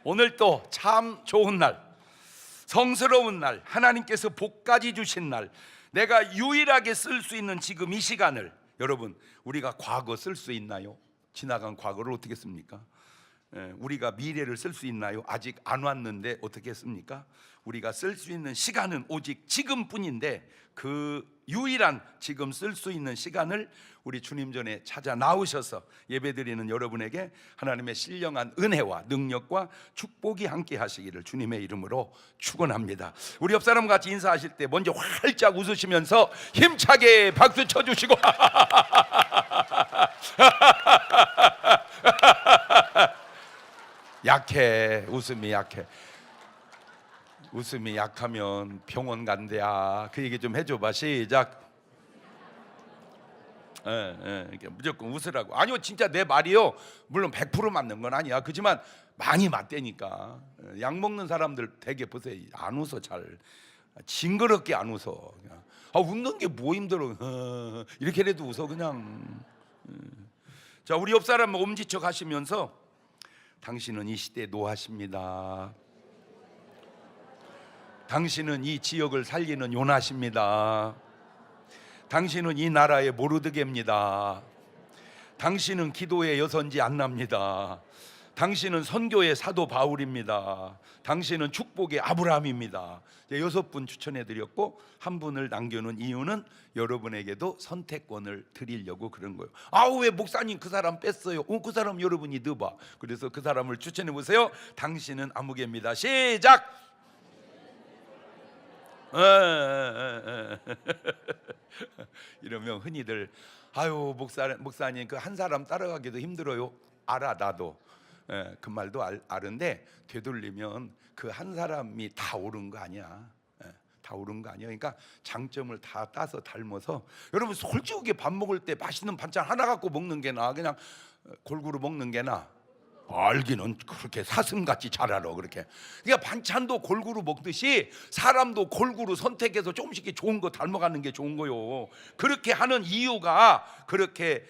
오늘 또 참 좋은 날, 성스러운 날, 하나님께서 복까지 주신 날, 내가 유일하게 쓸 수 있는 지금 이 시간을, 여러분 우리가 과거 쓸 수 있나요? 지나간 과거를 어떻게 씁니까? 우리가 미래를 쓸 수 있나요? 아직 안 왔는데 어떻게 씁니까? 우리가 쓸 수 있는 시간은 오직 지금뿐인데, 그 유일한 지금 쓸 수 있는 시간을 우리 주님 전에 찾아 나오셔서 예배드리는 여러분에게 하나님의 신령한 은혜와 능력과 축복이 함께 하시기를 주님의 이름으로 축원합니다. 우리 옆 사람 같이 인사하실 때 먼저 활짝 웃으시면서 힘차게 박수 쳐주시고 약해, 웃음이 약해. 웃음이 약하면 병원 간대야. 그 얘기 좀 해줘봐. 시작. 무조건 웃으라고. 아니요, 진짜 내 말이요, 물론 100% 맞는 건 아니야. 그렇지만 많이 맞대니까. 약 먹는 사람들 되게 보세요, 안 웃어. 잘 징그럽게 안 웃어. 그냥. 웃는 게 뭐 힘들어. 이렇게 해도 웃어 그냥. 자, 우리 옆 사람 엄지척 하시면서, 당신은 이 시대에 노하십니다. 당신은 이 지역을 살리는 요나십니다. 당신은 이 나라의 모르드게입니다. 당신은 기도의 여선지 안나입니다. 당신은 선교의 사도 바울입니다. 당신은 축복의 아브라함입니다. 6분 추천해 드렸고, 한 분을 남겨놓은 이유는 여러분에게도 선택권을 드리려고 그런 거예요. 왜 목사님 그 사람 뺐어요? 그 사람 여러분이 넣어봐. 그래서 그 사람을 추천해 보세요. 당신은 아무개입니다. 시작. 이러면 흔히들 목사님 그 한 사람 따라가기도 힘들어요. 알아, 나도. 그 말도 아는데, 되돌리면 그 한 사람이 다 옳은 거 아니야. 다 옳은 거 아니야. 그러니까 장점을 다 따서 닮아서, 여러분 솔직하게 밥 먹을 때 맛있는 반찬 하나 갖고 먹는 게 나아, 그냥 골고루 먹는 게 나아? 알기는 그렇게 사슴같이 잘 알아. 그렇게. 그러니까 반찬도 골고루 먹듯이 사람도 골고루 선택해서 조금씩 좋은 거 닮아가는 게 좋은 거요. 그렇게 하는 이유가, 그렇게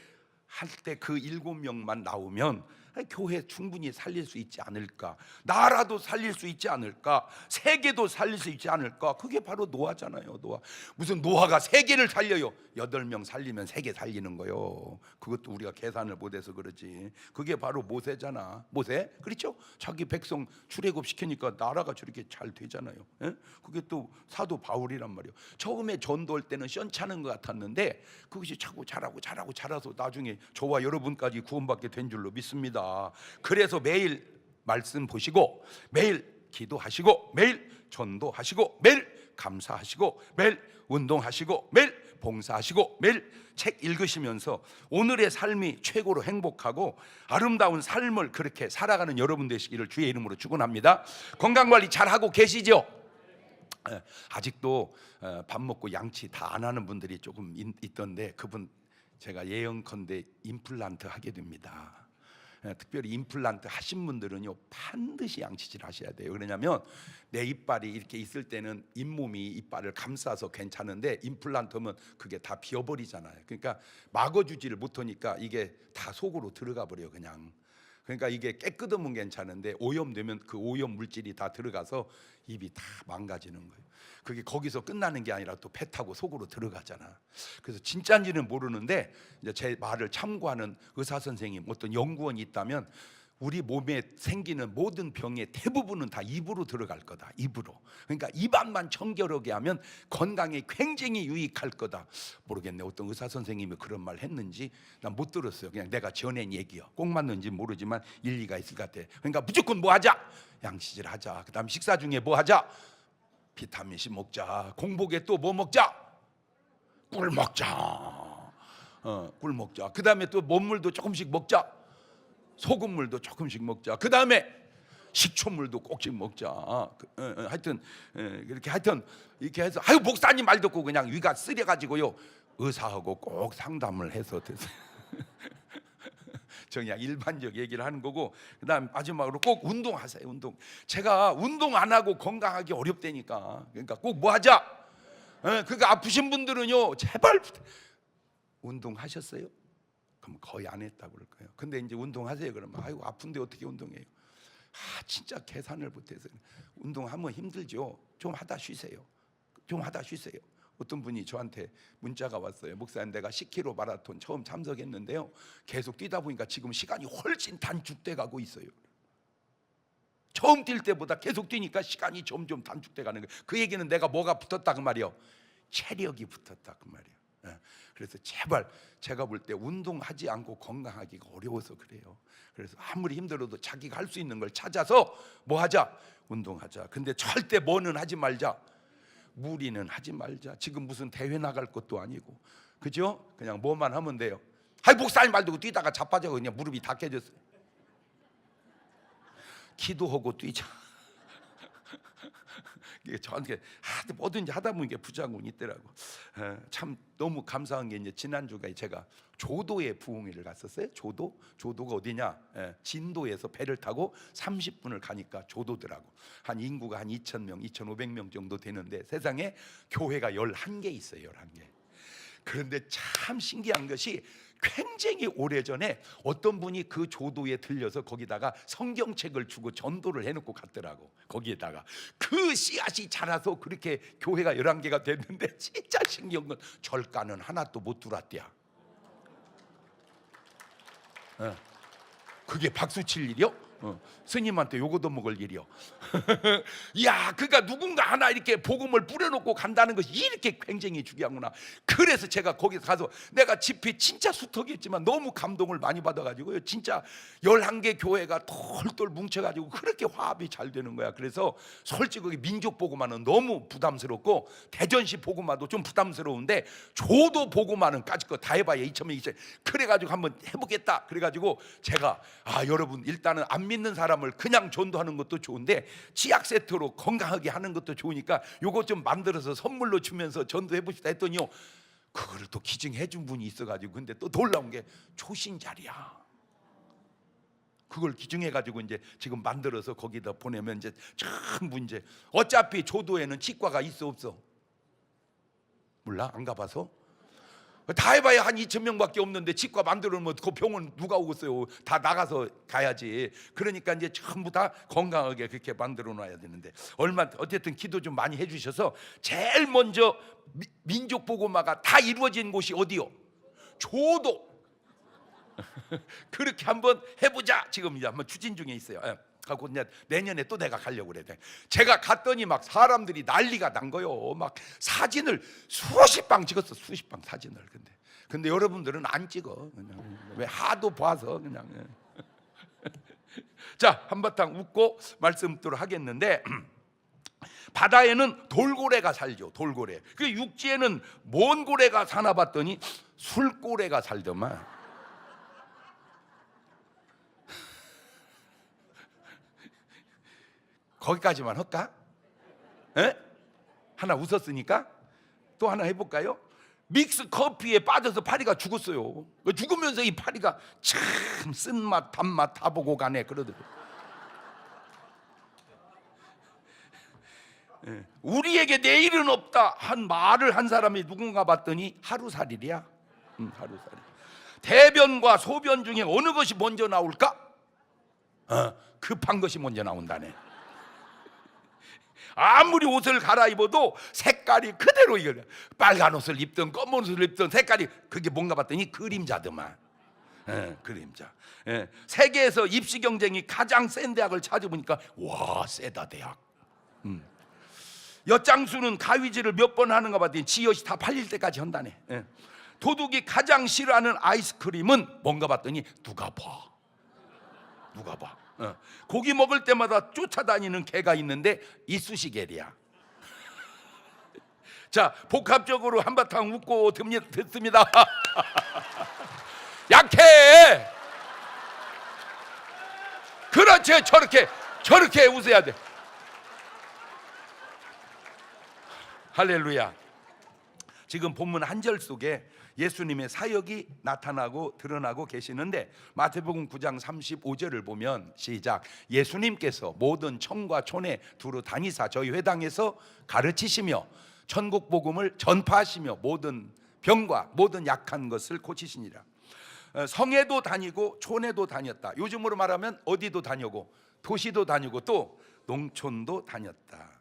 할 때 그 7명만 나오면 교회 충분히 살릴 수 있지 않을까, 나라도 살릴 수 있지 않을까, 세계도 살릴 수 있지 않을까. 그게 바로 노아잖아요. 노아. 무슨 노아가 세계를 살려요? 8명 살리면 세계 살리는 거요. 그것도 우리가 계산을 못해서 그러지. 그게 바로 모세잖아. 모세, 그렇죠? 자기 백성 출애굽 시키니까 나라가 저렇게 잘 되잖아요. 그게 또 사도 바울이란 말이에요. 처음에 전도할 때는 시원찮은 것 같았는데, 그것이 자꾸 자라서 나중에 저와 여러분까지 구원받게 된 줄로 믿습니다. 그래서 매일 말씀 보시고, 매일 기도하시고, 매일 전도하시고, 매일 감사하시고, 매일 운동하시고, 매일 봉사하시고, 매일 책 읽으시면서 오늘의 삶이 최고로 행복하고 아름다운 삶을 그렇게 살아가는 여러분 되시기를 주의 이름으로 축원합니다. 건강관리 잘하고 계시죠? 아직도 밥 먹고 양치 다 안 하는 분들이 조금 있던데, 그분 제가 예언컨대 임플란트 하게 됩니다. 특별히 임플란트 하신 분들은요, 반드시 양치질 하셔야 돼요. 왜냐하면 내 이빨이 이렇게 있을 때는 잇몸이 이빨을 감싸서 괜찮은데, 임플란트면 그게 다 비어버리잖아요. 그러니까 막아주지를 못하니까 이게 다 속으로 들어가 버려요, 그냥. 그러니까 이게 깨끗하면 괜찮은데 오염되면 그 오염 물질이 다 들어가서 입이 다 망가지는 거예요. 그게 거기서 끝나는 게 아니라 또 배 타고 속으로 들어가잖아. 그래서 진짜인지는 모르는데, 이제 제 말을 참고하는 의사 선생님, 어떤 연구원이 있다면, 우리 몸에 생기는 모든 병의 대부분은 다 입으로 들어갈 거다. 입으로. 그러니까 입안만 청결하게 하면 건강에 굉장히 유익할 거다. 모르겠네, 어떤 의사 선생님이 그런 말 했는지 난 못 들었어요. 그냥 내가 전한 얘기야. 꼭 맞는지 모르지만 일리가 있을 것 같아. 그러니까 무조건 뭐 하자? 양치질 하자. 그 다음 식사 중에 뭐 하자? 비타민C 먹자. 공복에 또 뭐 먹자? 꿀 먹자. 꿀 먹자. 그 다음에 또 몸물도 조금씩 먹자. 소금물도 조금씩 먹자. 그 다음에 식초물도 꼭씩 먹자. 하여튼 이렇게 해서, 목사님 말 듣고 그냥 위가 쓰려가지고요, 의사하고 꼭 상담을 해서 됐어요. 저 그냥 일반적 얘기를 하는 거고, 그다음 마지막으로 꼭 운동하세요. 운동. 제가 운동 안 하고 건강하기 어렵다니까. 그러니까 꼭 뭐 하자. 그러니까 아프신 분들은요, 제발 운동하셨어요? 그럼 거의 안 했다고 그럴 거예요. 근데 이제 운동하세요. 그러면 아프는데 어떻게 운동해요? 진짜 계산을 못해서 운동하면 힘들죠. 좀 하다 쉬세요. 좀 하다 쉬세요. 어떤 분이 저한테 문자가 왔어요. 목사님, 내가 10km 마라톤 처음 참석했는데요, 계속 뛰다 보니까 지금 시간이 훨씬 단축돼 가고 있어요. 처음 뛸 때보다 계속 뛰니까 시간이 점점 단축돼 가는 거예요. 그 얘기는 내가 뭐가 붙었다 그 말이요? 체력이 붙었다 그 말이에요. 그래서 제발, 제가 볼 때 운동하지 않고 건강하기가 어려워서 그래요. 그래서 아무리 힘들어도 자기가 할 수 있는 걸 찾아서 뭐 하자? 운동하자. 근데 절대 뭐는 하지 말자. 무리는 하지 말자. 지금 무슨 대회 나갈 것도 아니고, 그죠? 그냥 뭐만 하면 돼요. 목사님 말 듣고 뛰다가 자빠져 그냥 무릎이 다 깨졌어요. 기도하고 뛰자. 이게 저한테 뭐든지 하다 보니까 부작용이 있더라고. 참 너무 감사한 게, 이제 지난주에 제가 조도에 부흥회를 갔었어요. 조도가 어디냐? 진도에서 배를 타고 30분을 가니까 조도더라고. 한 인구가 한 2,000명, 2,500명 정도 되는데 세상에 교회가 11개 있어요. 11개. 그런데 참 신기한 것이, 굉장히 오래전에 어떤 분이 그 조도에 들려서 거기다가 성경책을 주고 전도를 해놓고 갔더라고. 거기에다가 그 씨앗이 자라서 그렇게 교회가 11개가 됐는데, 진짜 신기한 건 절간은 하나도 못 들어왔대야. 그게 박수 칠 일이요? 스님한테 요거도 먹을 일이요. 야, 그러니까 누군가 하나 이렇게 복음을 뿌려놓고 간다는 것이 이렇게 굉장히 중요하구나. 그래서 제가 거기서 가서, 내가 집회 진짜 수턱이었지만 너무 감동을 많이 받아가지고요, 진짜 11개 교회가 똘똘 뭉쳐가지고 그렇게 화합이 잘 되는 거야. 그래서 솔직히 민족 복음화는 너무 부담스럽고, 대전시 복음화도 좀 부담스러운데, 조도 복음화는까지 거 다 해봐야 2,000명 있어요. 그래가지고 한번 해보겠다. 그래가지고 제가 여러분, 일단은 안 믿는 사람을 그냥 전도하는 것도 좋은데 치약 세트로 건강하게 하는 것도 좋으니까 요거 좀 만들어서 선물로 주면서 전도해 보시다 했더니요, 그거를 또 기증해 준 분이 있어가지고, 근데 또 놀라운 게 초신자리야. 그걸 기증해 가지고 이제 지금 만들어서 거기다 보내면 이제 참 문제. 어차피 조도에는 치과가 있어 없어? 몰라? 안 가봐서? 다 해봐야 한 2,000명밖에 없는데 치과 만들어 놓으면 그 병원 누가 오겠어요? 다 나가서 가야지. 그러니까 이제 전부 다 건강하게 그렇게 만들어 놔야 되는데, 어쨌든 기도 좀 많이 해주셔서, 제일 먼저 민족 복음화가 다 이루어진 곳이 어디요? 조도. 그렇게 한번 해보자. 지금 이제 한번 추진 중에 있어요. 하고 이제 내년에 또 내가 가려고 그래. 제가 갔더니 막 사람들이 난리가 난 거요. 막 사진을 수십 방 찍었어. 수십 방 사진을. 근데 여러분들은 안 찍어. 그냥 왜 하도 봐서 그냥. 자, 한바탕 웃고 말씀도록 하겠는데, 바다에는 돌고래가 살죠. 돌고래. 그 육지에는 뭔 고래가 사나 봤더니 술고래가 살더만. 거기까지만 할까? 하나 웃었으니까 또 하나 해볼까요? 믹스 커피에 빠져서 파리가 죽었어요. 죽으면서 이 파리가 참 쓴맛 단맛 다 보고 가네 그러더라고요. 우리에게 내일은 없다 한 말을 한 사람이 누군가 봤더니 하루살이야. 하루살이. 대변과 소변 중에 어느 것이 먼저 나올까? 급한 것이 먼저 나온다네. 아무리 옷을 갈아입어도 색깔이 그대로, 이거 빨간 옷을 입든 검은 옷을 입든 색깔이 그게 뭔가 봤더니 그림자더만. 그림자. 세계에서 입시 경쟁이 가장 센 대학을 찾아보니까 와, 세다 대학. 엿장수는 가위질을 몇 번 하는가 봤더니 지엿이 다 팔릴 때까지 한다네. 도둑이 가장 싫어하는 아이스크림은 뭔가 봤더니 누가 봐. 고기 먹을 때마다 쫓아다니는 개가 있는데 이쑤시개야. 자, 복합적으로 한바탕 웃고 듣습니다. 약해. 그렇지. 저렇게 웃어야 돼. 할렐루야. 지금 본문 한 절 속에 예수님의 사역이 나타나고 드러나고 계시는데, 마태복음 9장 35절을 보면 시작. 예수님께서 모든 청과 촌에 두루 다니사 저희 회당에서 가르치시며 천국 복음을 전파하시며 모든 병과 모든 약한 것을 고치시니라. 성에도 다니고 촌에도 다녔다. 요즘으로 말하면 어디도 다니고 도시도 다니고 또 농촌도 다녔다.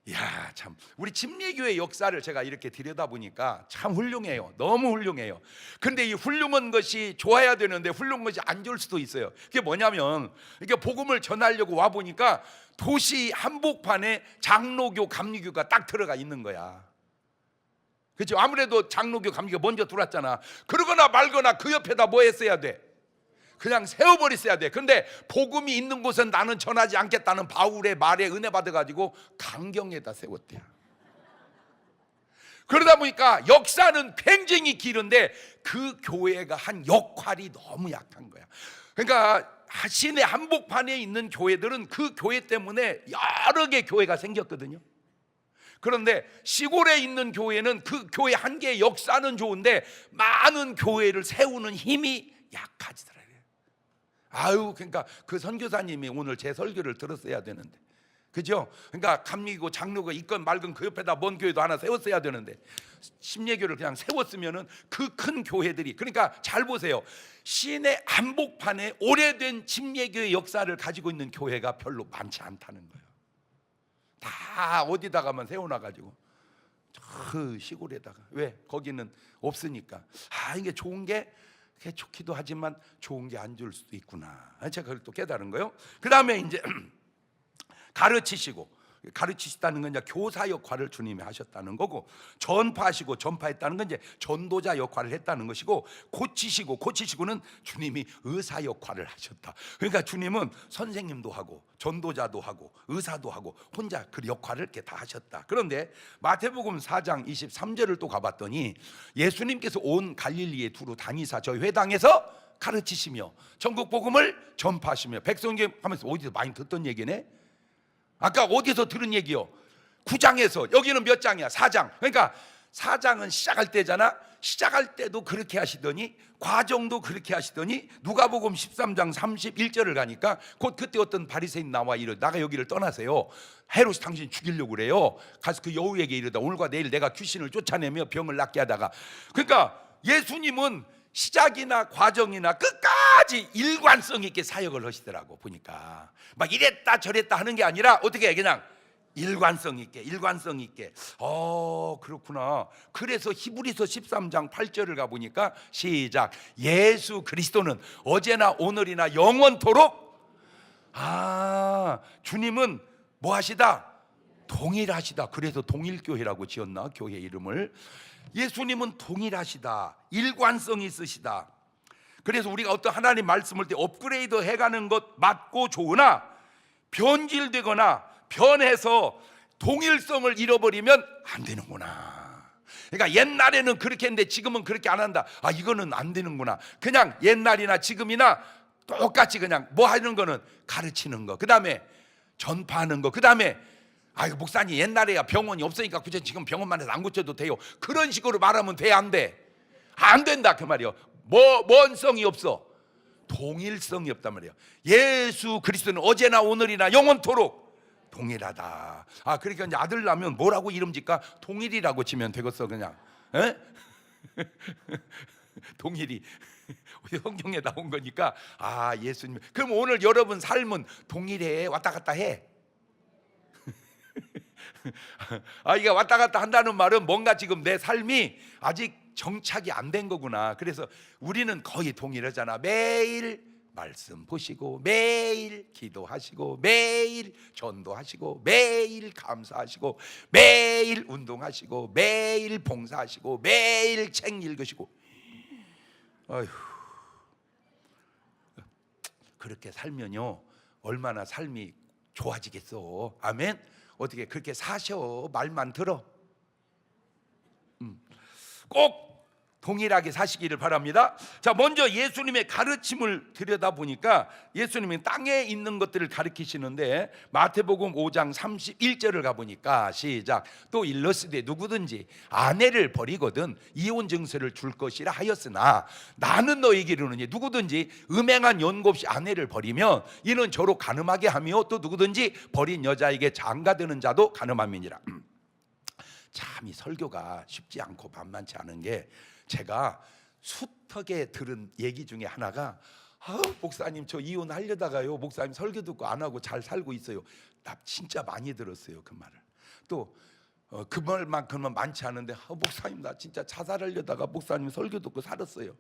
이야, 참 우리 침례교회 역사를 제가 이렇게 들여다보니까 참 훌륭해요. 너무 훌륭해요. 근데 이 훌륭한 것이 좋아야 되는데 훌륭한 것이 안 좋을 수도 있어요. 그게 뭐냐면 이게 복음을 전하려고 와 보니까 도시 한복판에 장로교, 감리교가 딱 들어가 있는 거야. 그렇죠? 아무래도 장로교, 감리교가 먼저 들어왔잖아. 그러거나 말거나 그 옆에다 뭐 했어야 돼? 그냥 세워버렸어야 돼. 근데 복음이 있는 곳은 나는 전하지 않겠다는 바울의 말에 은혜 받아가지고 강경에다 세웠대요. 그러다 보니까 역사는 굉장히 길은데 그 교회가 한 역할이 너무 약한 거야. 그러니까 시내 한복판에 있는 교회들은 그 교회 때문에 여러 개 교회가 생겼거든요. 그런데 시골에 있는 교회는 그 교회 한 개의 역사는 좋은데 많은 교회를 세우는 힘이 약하지더라고요. 아유, 그러니까 그 선교사님이 오늘 제 설교를 들었어야 되는데, 그죠? 그러니까 감리고 장로가 있건 말건 그 옆에다 먼 교회도 하나 세웠어야 되는데 침례교를 그냥 세웠으면은 그 큰 교회들이, 그러니까 잘 보세요. 시내 한복판에 오래된 침례교의 역사를 가지고 있는 교회가 별로 많지 않다는 거예요. 다 어디다가만 세워놔가지고 저 시골에다가. 왜? 거기는 없으니까. 아, 이게 좋은 게 좋기도 하지만 좋은 게 안 좋을 수도 있구나. 제가 그걸 또 깨달은 거예요. 그 다음에 이제 가르치시다는 건 이제 교사 역할을 주님이 하셨다는 거고, 전파하시고 전파했다는 건 이제 전도자 역할을 했다는 것이고, 고치시고는 주님이 의사 역할을 하셨다. 그러니까 주님은 선생님도 하고 전도자도 하고 의사도 하고 혼자 그 역할을 이렇게 다 하셨다. 그런데 마태복음 4장 23절을 또 가봤더니 예수님께서 온 갈릴리에 두루 다니사 저희 회당에서 가르치시며 전국 복음을 전파하시며 백성에게 하면서, 어디서 많이 듣던 얘기네. 아까 어디서 들은 얘기요? 9장에서. 여기는 몇 장이야? 4장. 그러니까 4장은 시작할 때잖아. 시작할 때도 그렇게 하시더니 과정도 그렇게 하시더니 누가복음 13장 31절을 가니까 곧 그때 어떤 바리새인 나와 이르 나가 여기를 떠나세요. 헤롯이 당신 죽이려고 그래요. 가서 그 여우에게 이르다 오늘과 내일 내가 귀신을 쫓아내며 병을 낫게 하다가. 그러니까 예수님은 시작이나 과정이나 끝까지 일관성 있게 사역을 하시더라고. 보니까 막 이랬다 저랬다 하는 게 아니라 어떻게 해? 그냥 일관성 있게. 그렇구나. 그래서 히브리서 13장 8절을 가보니까 시작. 예수 그리스도는 어제나 오늘이나 영원토록. 주님은 뭐 하시다? 동일하시다. 그래서 동일교회라고 지었나? 교회 이름을. 예수님은 동일하시다. 일관성이 있으시다. 그래서 우리가 어떤 하나님 말씀을 때 업그레이드 해가는 것 맞고 좋으나 변질되거나 변해서 동일성을 잃어버리면 안 되는구나. 그러니까 옛날에는 그렇게 했는데 지금은 그렇게 안 한다. 이거는 안 되는구나. 그냥 옛날이나 지금이나 똑같이 그냥 뭐 하는 거는 가르치는 거, 그 다음에 전파하는 거, 그 다음에 목사님 옛날에야 병원이 없으니까 그저 지금 병원만 해서 안 고쳐도 돼요. 그런 식으로 말하면 돼? 안 돼? 안 된다 그 말이요. 뭔 성이 없어? 동일성이 없단 말이에요. 예수 그리스도는 어제나 오늘이나 영원토록 동일하다. 그러니까 이제 아들 낳으면 뭐라고 이름 짓까? 동일이라고 치면 되겠어 그냥. 에? 동일이 성경에 나온 거니까. 예수님. 그럼 오늘 여러분 삶은 동일해? 왔다 갔다 해? 이게 왔다 갔다 한다는 말은 뭔가 지금 내 삶이 아직 정착이 안 된 거구나. 그래서 우리는 거의 동일하잖아. 매일 말씀 보시고 매일 기도하시고 매일 전도하시고 매일 감사하시고 매일 운동하시고 매일 봉사하시고 매일 책 읽으시고. 그렇게 살면요 얼마나 삶이 좋아지겠어. 아멘. 어떻게 그렇게 사셔? 말만 들어? 꼭 동일하게 사시기를 바랍니다. 자, 먼저 예수님의 가르침을 들여다보니까 예수님이 땅에 있는 것들을 가르치시는데 마태복음 5장 31절을 가보니까 시작. 또 일러스되 누구든지 아내를 버리거든 이혼 증서를 줄 것이라 하였으나 나는 너희에게 이르노니 누구든지 음행한 연고 없이 아내를 버리면 이는 저로 간음하게 하며 또 누구든지 버린 여자에게 장가드는 자도 간음함이니라. 참 이 설교가 쉽지 않고 만만치 않은 게 제가 숱하게 들은 얘기 중에 하나가 목사님 저 이혼하려다가요 목사님 설교 듣고 안 하고 잘 살고 있어요. 나 진짜 많이 들었어요 그 말을. 또 그 말만큼은 많지 않은데 목사님 나 진짜 자살하려다가 목사님 설교 듣고 살았어요.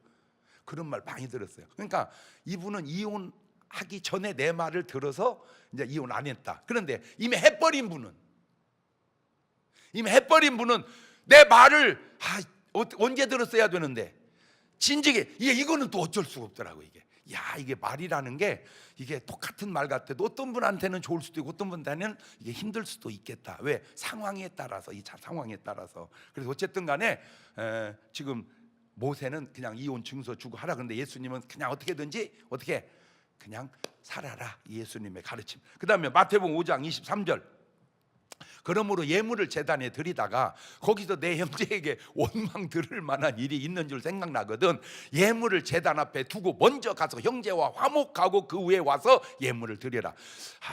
그런 말 많이 들었어요. 그러니까 이분은 이혼하기 전에 내 말을 들어서 이제 이혼 안 했다. 그런데 이미 해버린 분은 내 말을 언제 들었어야 되는데 진즉에 이거는 또 어쩔 수가 없더라고. 이게 말이라는 게 이게 똑같은 말 같아도 어떤 분한테는 좋을 수도 있고 어떤 분한테는 이게 힘들 수도 있겠다. 왜? 상황에 따라서 상황에 따라서. 그래서 어쨌든 간에 지금 모세는 그냥 이혼 증서 주고 하라. 그런데 예수님은 그냥 어떻게든지 그냥 살아라. 예수님의 가르침. 그 다음에 마태복음 5장 23절. 그러므로 예물을 제단에 드리다가 거기서 내 형제에게 원망 들을 만한 일이 있는 줄 생각나거든. 예물을 제단 앞에 두고 먼저 가서 형제와 화목하고 그 후에 와서 예물을 드려라.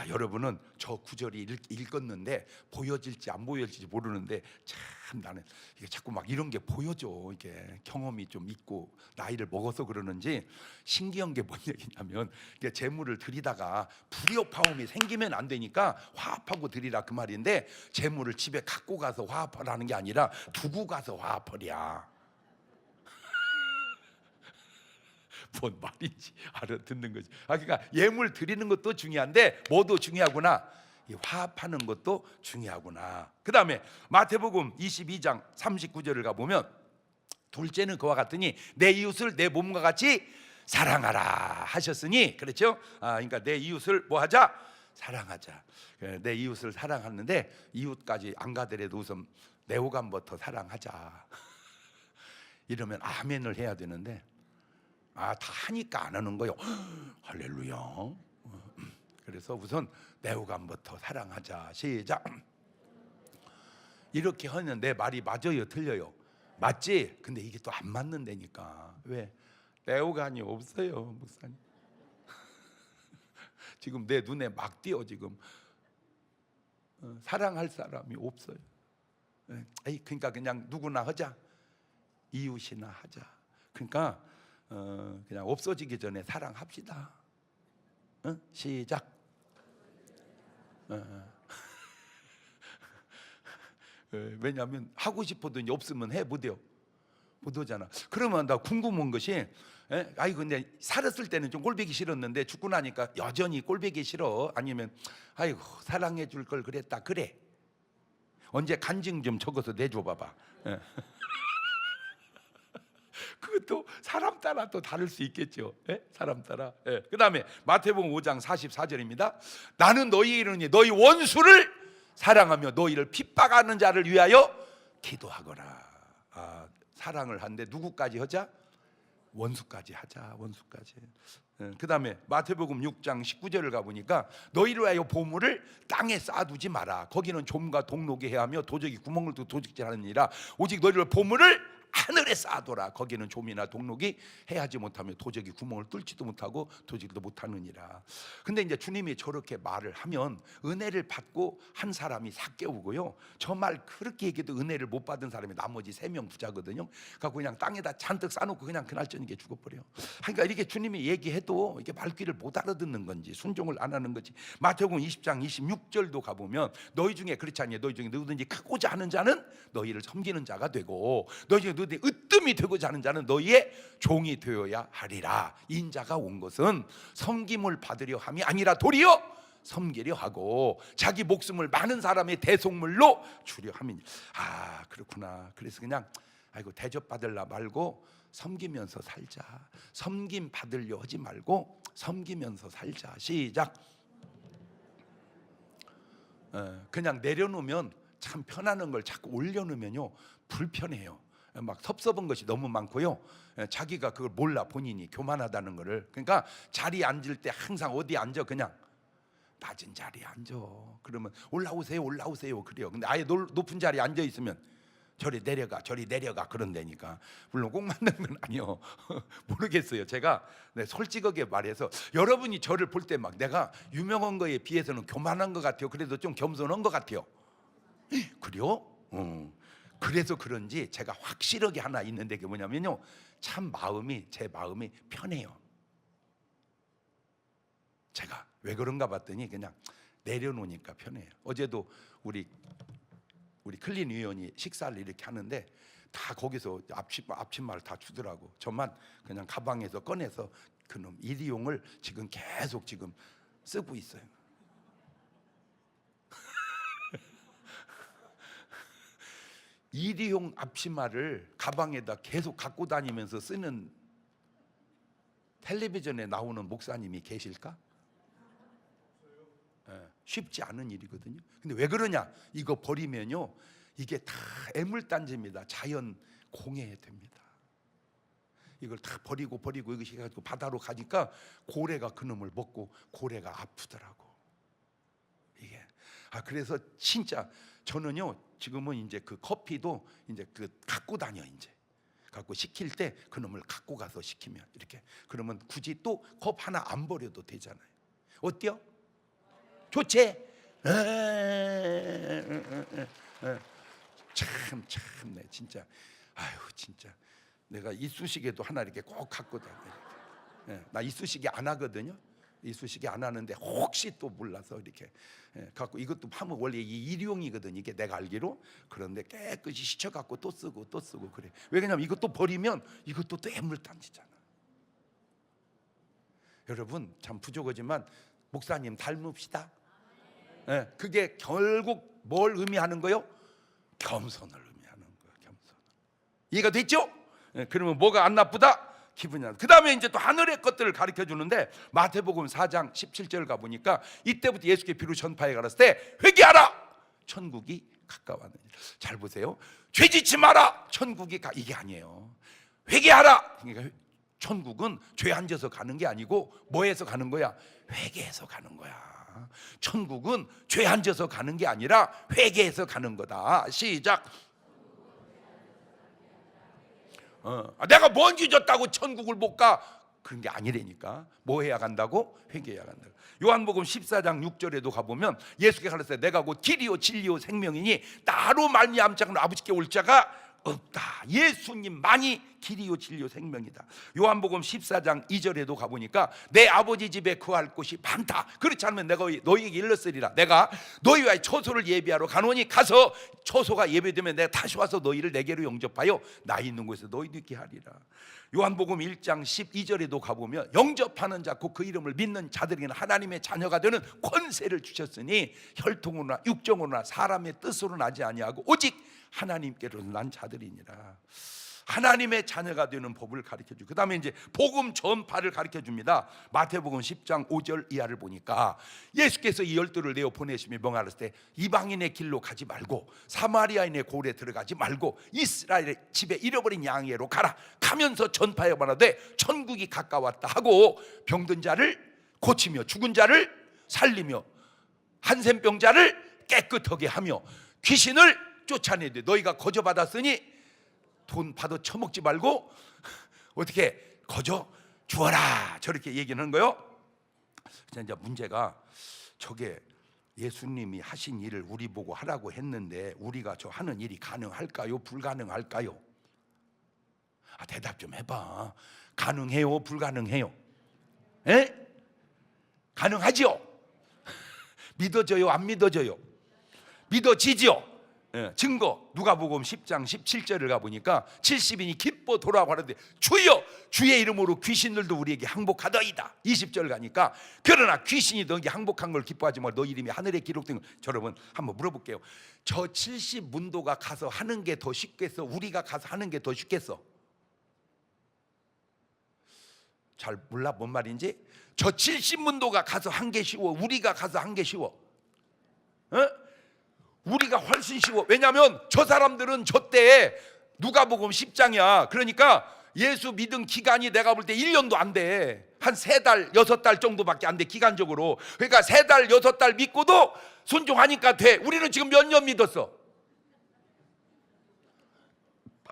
여러분은 저 구절이 읽었는데 보여질지 안 보여질지 모르는데 참 나는 이게 자꾸 막 이런 게 보여져. 이게 경험이 좀 있고 나이를 먹어서 그러는지 신기한 게 뭔 얘기냐면 재물을 드리다가 불협화음이 생기면 안 되니까 화합하고 드리라 그 말인데 재물을 집에 갖고 가서 화합하라는 게 아니라 두고 가서 화합하랴. 뭔 말인지 알아듣는 거지. 그러니까 예물 드리는 것도 중요한데 뭐도 중요하구나. 이 화합하는 것도 중요하구나. 그 다음에 마태복음 22장 39절을 가보면 둘째는 그와 같으니 내 이웃을 내 몸과 같이 사랑하라 하셨으니 그렇죠? 그러니까 내 이웃을 뭐 하자? 사랑하자. 내 이웃을 사랑하는데 이웃까지 안 가더라도 우선 내 호감부터 사랑하자. 이러면 아멘을 해야 되는데 다 하니까 안 하는 거예요. 할렐루야. 그래서 우선 내 호감부터 사랑하자. 시작. 이렇게 하면 내 말이 맞아요 틀려요? 맞지? 근데 이게 또 안 맞는다니까. 왜? 내 호감이 없어요 목사님. 지금 내 눈에 막 띄어. 지금 사랑할 사람이 없어요. 그러니까 그냥 누구나 하자. 이웃이나 하자. 그러니까 그냥 없어지기 전에 사랑합시다. 시작. 왜냐하면 하고 싶어도 없으면 못해요. 못하잖아. 그러면 나 궁금한 것이 근데 살았을 때는 좀 꼴보기 싫었는데 죽고 나니까 여전히 꼴보기 싫어. 아니면 사랑해 줄 걸 그랬다 그래. 언제 간증 좀 적어서 내줘 봐봐. 그것도 사람 따라 또 다를 수 있겠죠. 사람 따라. 그 다음에 마태복음 5장 44절입니다. 나는 너희에 이르니 너희 원수를 사랑하며 너희를 핍박하는 자를 위하여 기도하거라. 사랑을 하는데 누구까지 하자? 원수까지 하자. 원수까지. 그 다음에 마태복음 6장 19절을 가보니까 너희를 위하여 보물을 땅에 쌓아두지 마라. 거기는 좀과 동록이 해하며 도적이 구멍을 뚫고 도적질하느니라. 오직 너희를 보물을 하늘에 쌓아둬라. 거기는 좀이나 동록이 해하지 못하며 도적이 구멍을 뚫지도 못하고 도적도 못하느니라. 근데 이제 주님이 저렇게 말을 하면 은혜를 받고 한 사람이 싹 깨우고요, 저 말 그렇게 얘기해도 은혜를 못 받은 사람이 나머지 3명 부자거든요. 그러니까 그냥 땅에다 잔뜩 쌓아놓고 그냥 그날 저녁에 죽어버려요. 그러니까 이렇게 주님이 얘기해도 이게 말귀를 못 알아듣는 건지 순종을 안 하는 건지. 마태복음 20장 26절도 가보면 너희 중에 그렇지 않냐, 너희 중에 누구든지 크고자 하는 자는 너희를 섬기는 자가 되고 너희 중에 누구든지 으뜸이 되고자 하는 자는 너희의 종이 되어야 하리라. 인자가 온 것은 섬김을 받으려 함이 아니라 도리어 섬기려 하고 자기 목숨을 많은 사람의 대속물로 주려 함이니. 그렇구나. 그래서 그냥 대접받을라 말고 섬기면서 살자. 섬김 받으려 하지 말고 섬기면서 살자. 시작. 그냥 내려놓으면 참 편안한 걸 자꾸 올려놓으면요 불편해요. 막 섭섭한 것이 너무 많고요, 자기가 그걸 몰라. 본인이 교만하다는 거를. 그러니까 자리에 앉을 때 항상 어디 앉아? 그냥 낮은 자리에 앉아. 그러면 올라오세요 올라오세요 그래요. 근데 아예 높은 자리에 앉아 있으면 저리 내려가 그런다니까. 물론 꼭 맞는 건 아니요. 모르겠어요. 제가 솔직하게 말해서 여러분이 저를 볼 때 막 내가 유명한 거에 비해서는 교만한 것 같아요. 그래도 좀 겸손한 것 같아요. 그래요? 그래서 그런지 제가 확실하게 하나 있는데 그게 뭐냐면요, 참 제 마음이 편해요. 제가 왜 그런가 봤더니 그냥 내려놓으니까 편해요. 어제도 우리 클린 위원이 식사를 이렇게 하는데 다 거기서 앞치마를 다 주더라고. 저만 그냥 가방에서 꺼내서 그놈 일회용을 지금 계속 지금 쓰고 있어요. 일회용 앞치마를 가방에다 계속 갖고 다니면서 쓰는 텔레비전에 나오는 목사님이 계실까? 쉽지 않은 일이거든요. 근데 왜 그러냐? 이거 버리면요, 이게 다 애물단지입니다. 자연 공해됩니다. 이걸 다 버리고 이것이 해가지고 바다로 가니까 고래가 그놈을 먹고 고래가 아프더라고. 이게 그래서 진짜 저는요, 지금은 이제 그 커피도 이제 그 갖고 다녀. 이제 갖고 시킬 때 그놈을 갖고 가서 시키면 이렇게, 그러면 굳이 또 컵 하나 안 버려도 되잖아요. 어때요? 좋지? 참네 진짜. 아유 진짜 내가 이쑤시개도 하나 이렇게 꼭 갖고 다녀. 나 이쑤시개 안 하거든요. 이쑤시개 안 하는데 혹시 또 몰라서 이렇게 갖고, 이것도 하면 원래 이 일용이거든 이게 내가 알기로. 그런데 깨끗이 씻어 갖고 또 쓰고 그래. 왜냐면 이것도 버리면 이것도 또 애물단지잖아. 여러분 참 부족하지만 목사님 닮읍시다. 그게 결국 뭘 의미하는 거요? 겸손을 의미하는 거예요. 겸손을. 이해가 됐죠? 그러면 뭐가 안 나쁘다? 기분이 나. 그 다음에 이제 또 하늘의 것들을 가르쳐 주는데, 마태복음 4장 17절 가보니까 이때부터 예수께 비로 전파해 갔을 때 회개하라, 천국이 가까웠느니라. 잘 보세요. 죄짓지 마라, 천국이 이게 아니에요. 회개하라. 그러니까 천국은 죄 앉아서 가는 게 아니고 뭐해서 가는 거야? 회개해서 가는 거야. 천국은 죄 앉아서 가는 게 아니라 회개해서 가는 거다. 시작. 내가 뭔지 졌다고 천국을 못 가, 그런 게 아니라니까. 뭐 해야 간다고? 회개해야 간다고. 요한복음 14장 6절에도 가보면 예수께서 가르쳤어요. 내가 곧 길이요 진리요 생명이니 나로 말미암지 않고는 아버지께 올 자가 없다. 예수님만이 길이요 진리요 생명이다. 요한복음 14장 2절에도 가보니까 내 아버지 집에 거할 곳이 많다. 그렇지 않으면 내가 너희에게 일렀으리라. 내가 너희와의 초소를 예비하러 가노니 가서 초소가 예배되면 내가 다시 와서 너희를 내게로 영접하여 나 있는 곳에서 너희도 있게 하리라. 요한복음 1장 12절에도 가보면 영접하는 자 곧 그 이름을 믿는 자들에게는 하나님의 자녀가 되는 권세를 주셨으니 혈통으로나 육정으로나 사람의 뜻으로 나지 아니하고 오직 하나님께로 난 자들이니라. 하나님의 자녀가 되는 법을 가르쳐주고, 그 다음에 이제 복음 전파를 가르쳐줍니다. 마태복음 10장 5절 이하를 보니까 예수께서 이 12를 내어 보내시며 명하셨을 때 이방인의 길로 가지 말고 사마리아인의 고을에 들어가지 말고 이스라엘의 집에 잃어버린 양에로 가라. 가면서 전파해 말하되 천국이 가까웠다 하고 병든 자를 고치며 죽은 자를 살리며 한센병자를 깨끗하게 하며 귀신을 쫓아내되 너희가 거저 받았으니 돈 받아 처먹지 말고 어떻게 거저 주어라, 저렇게 얘기하는 거예요. 이제 문제가 저게 예수님이 하신 일을 우리 보고 하라고 했는데 우리가 저 하는 일이 가능할까요? 불가능할까요? 대답 좀 해봐. 가능해요? 불가능해요? 가능하지요? 믿어져요? 안 믿어져요? 믿어지지요? 증거 누가복음 10장 17절을 가보니까 70인이 기뻐 돌아가는데 주여 주의 이름으로 귀신들도 우리에게 항복하더이다. 20절 가니까 그러나 귀신이 너에게 항복한 걸 기뻐하지 말고 너 이름이 하늘에 기록된 걸. 여러분 한번 물어볼게요. 저 70문도가 가서 하는 게 더 쉽겠어? 우리가 가서 하는 게 더 쉽겠어? 잘 몰라 뭔 말인지? 저 70문도가 가서 한 게 쉬워? 우리가 가서 한 게 쉬워? 우리가 훨씬 쉬워. 왜냐하면 저 사람들은 저 때에 누가복음 10장이야. 그러니까 예수 믿은 기간이 내가 볼 때 1년도 안 돼. 한 3달, 6달 정도밖에 안 돼, 기간적으로. 그러니까 3달, 6달 믿고도 순종하니까 돼. 우리는 지금 몇 년 믿었어?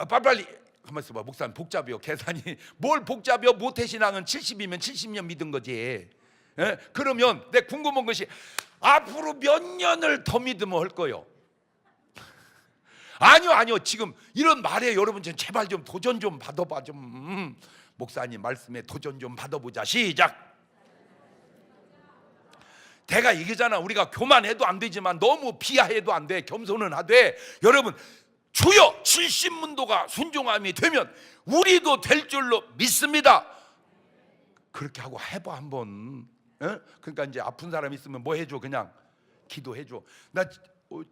빨리 가만 있어봐. 목사님 복잡해요 계산이. 뭘 복잡해요? 모태신앙은 70이면 70년 믿은 거지. 그러면 내 궁금한 것이 앞으로 몇 년을 더 믿으면 할 거요? 아니요. 지금 이런 말에 여러분 좀 제발 좀 도전 좀 받아봐 좀. 목사님 말씀에 도전 좀 받아보자. 시작. 내가 얘기잖아. 우리가 교만해도 안 되지만 너무 비하해도 안 돼. 겸손은 하되. 여러분, 주여 70문도가 순종함이 되면 우리도 될 줄로 믿습니다. 그렇게 하고 해봐 한번. 그러니까 이제 아픈 사람 있으면 뭐 해줘? 그냥 기도해줘. 나